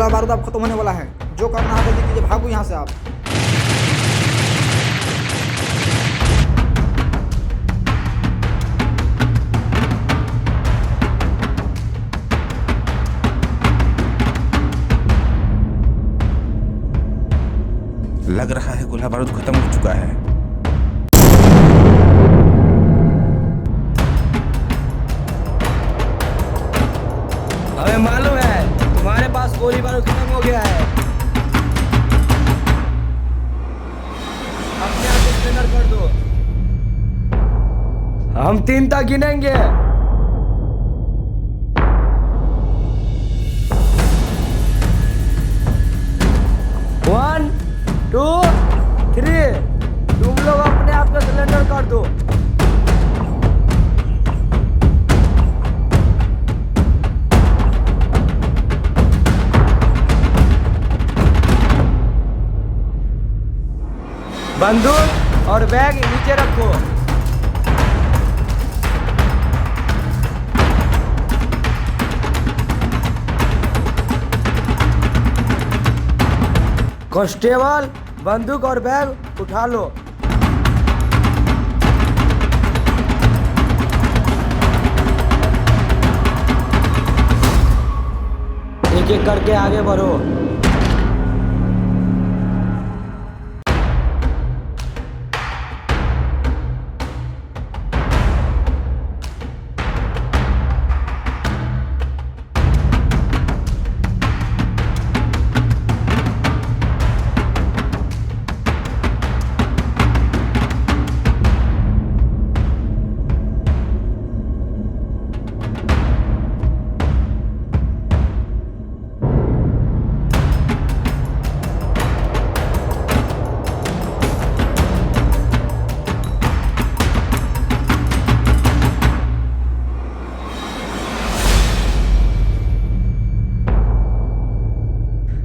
गोला बारूद अब खत्म होने वाला है। जो करना है जल्दी कीजिए, भागो यहाँ से आप। लग रहा है गोला बारूद खत्म हो चुका है। हमें मालूम है तुम्हारे पास गोली बारूद खत्म हो गया है। अपने आप स्कैनर कर दो। हम 3 तक गिनेंगे। 1 2 3। तुम लोग अपने आप का सिलेंडर कर दो। बंदूक और बैग नीचे रखो। कांस्टेबल, बंदूक और बैग उठा लो। एक एक करके आगे बढ़ो।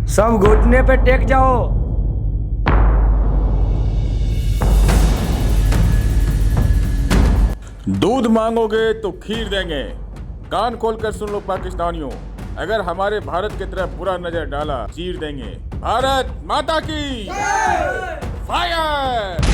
सब घुटने पे टेक जाओ। दूध मांगोगे तो खीर देंगे। कान खोलकर सुन लो पाकिस्तानियों, अगर हमारे भारत की तरफ बुरा नजर डाला चीर देंगे। भारत माता की फायर।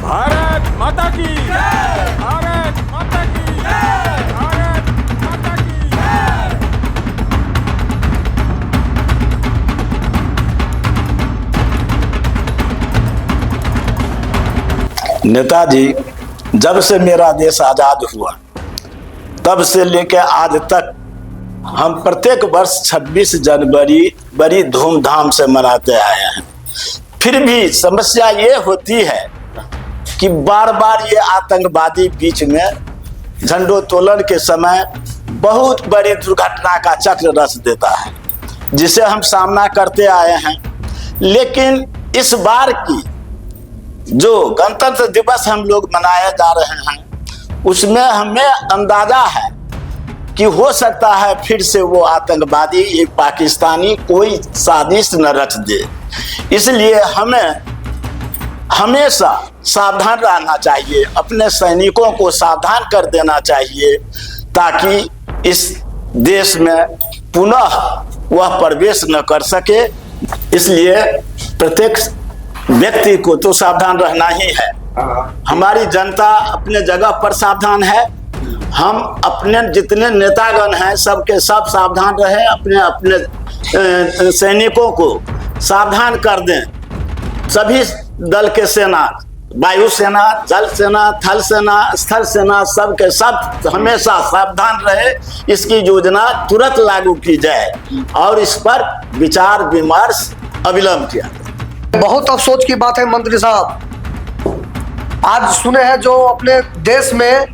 भारत माता की जय। भारत माता की जय। भारत माता की जय। नेताजी, जब से मेरा देश आजाद हुआ तब से लेकर आज तक हम प्रत्येक वर्ष 26 जनवरी बड़ी धूमधाम से मनाते आए हैं। फिर भी समस्या ये होती है कि बार बार ये आतंकवादी बीच में झंडोत्तोलन के समय बहुत बड़ी दुर्घटना का चक्र रच देता है, जिसे हम सामना करते आए हैं। लेकिन इस बार की जो गणतंत्र दिवस हम लोग मनाए जा रहे हैं उसमें हमें अंदाजा है कि हो सकता है फिर से वो आतंकवादी ये पाकिस्तानी कोई साजिश न रच दे। इसलिए हमें हमेशा सावधान रहना चाहिए, अपने सैनिकों को सावधान कर देना चाहिए ताकि इस देश में पुनः वह प्रवेश न कर सके। इसलिए प्रत्येक व्यक्ति को तो सावधान रहना ही है। हमारी जनता अपने जगह पर सावधान है। हम अपने जितने नेतागण हैं सबके सब सावधान रहे, अपने अपने सैनिकों को सावधान कर दें। सभी दल के सेना, वायु सेना, जल सेना, थल सेना, स्थल सेना, सबके सब हमेशा सावधान रहे। इसकी योजना तुरंत लागू की जाए और इस पर विचार विमर्श अविलंब किया जाए। बहुत अफसोस की बात है मंत्री साहब, आज सुने हैं जो अपने देश में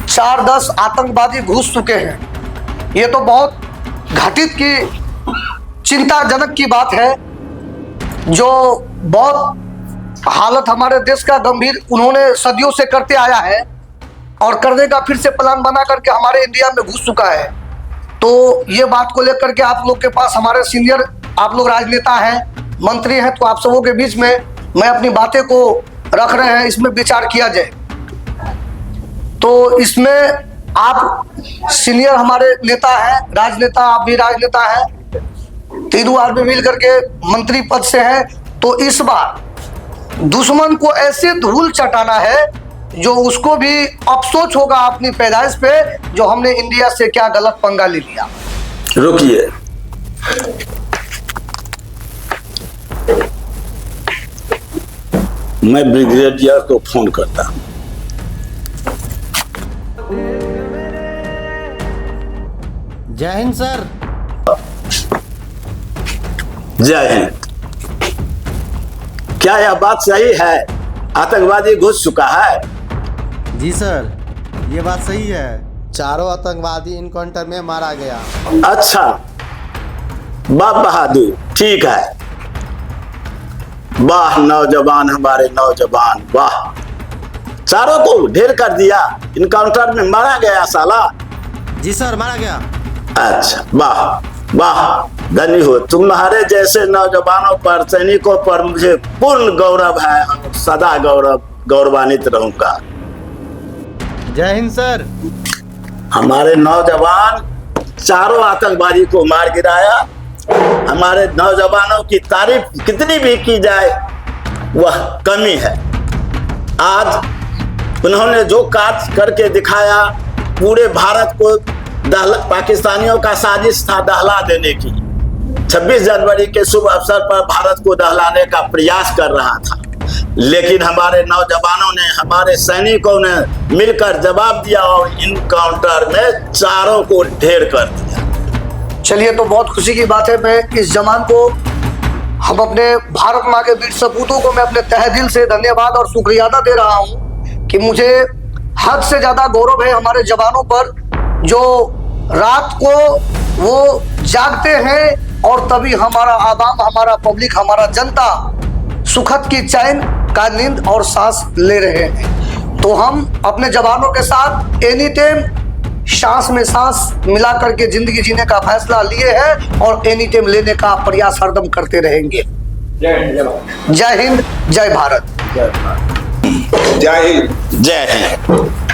4-10 आतंकवादी घुस चुके हैं। ये तो बहुत घटित की चिंताजनक की बात है। जो बहुत हालत हमारे देश का गंभीर उन्होंने सदियों से करते आया है और करने का फिर से प्लान बना करके हमारे इंडिया में घुस चुका है। तो ये बात को लेकर के आप लोग के पास, हमारे सीनियर आप लोग राजनेता हैं, मंत्री हैं, तो आप सबों के बीच में में अपनी बातें को रख रहे हैं, इसमें विचार किया जाए। तो इसमें आप सीनियर हमारे नेता हैं, राजनेता, आप भी राजनेता हैं, तीनों आदमी मिल करके मंत्री पद से हैं। तो इस बार दुश्मन को ऐसे धूल चटाना है जो उसको भी अफसोस होगा अपनी पैदाइश पे, जो हमने इंडिया से क्या गलत पंगा ले लिया। रुकिए, मैं ब्रिगेडियर को फोन करता हूं। जय हिंद सर। जय हिंद। क्या यह बात सही है, आतंकवादी घुस चुका है? जी सर, ये बात सही है। चारों आतंकवादी इनकाउंटर में मारा गया। अच्छा, वाह बहादुर, ठीक है। वाह नौजवान, हमारे नौजवान, वाह। चारों को ढेर कर दिया, इनकाउंटर में मारा गया साला। जी सर, मारा गया। अच्छा, वाह वाह, धन्य हो। तुम्हारे जैसे नौजवानों पर, सैनिकों पर मुझे पूर्ण गौरव है और सदा गौरवान्वित रहूंगा। जय हिंद सर। हमारे नौजवान चारों आतंकवादी को मार गिराया। हमारे नौजवानों की तारीफ कितनी भी की जाए वह कमी है। आज उन्होंने जो कार्य करके दिखाया, पूरे भारत को पाकिस्तानियों का साजिश था दहला देने की। 26 जनवरी के शुभ अवसर पर भारत को दहलाने का प्रयास कर रहा था, लेकिन हमारे नौजवानों ने, हमारे सैनिकों ने मिलकर जवाब दिया और इनकाउंटर में चारों को ढेर कर दिया। चलिए, तो बहुत खुशी की बात है। मैं इस जवान को, हम अपने भारत माँ के वीर सपूतों को मैं अपने तहे दिल से धन्यवाद और शुक्रिया अदा दे रहा हूँ कि मुझे हद से ज्यादा गौरव है हमारे जवानों पर, जो रात को वो जागते हैं और तभी हमारा आवाम, हमारा पब्लिक, हमारा जनता सुखद की चैन का नींद और सांस ले रहे हैं। तो हम अपने जवानों के साथ एनी टाइम सांस में सांस मिला करके जिंदगी जीने का फैसला लिए हैं और एनी टाइम लेने का प्रयास हरदम करते रहेंगे। जय हिंद, जय भारत। जय हिंद, जय हिंद।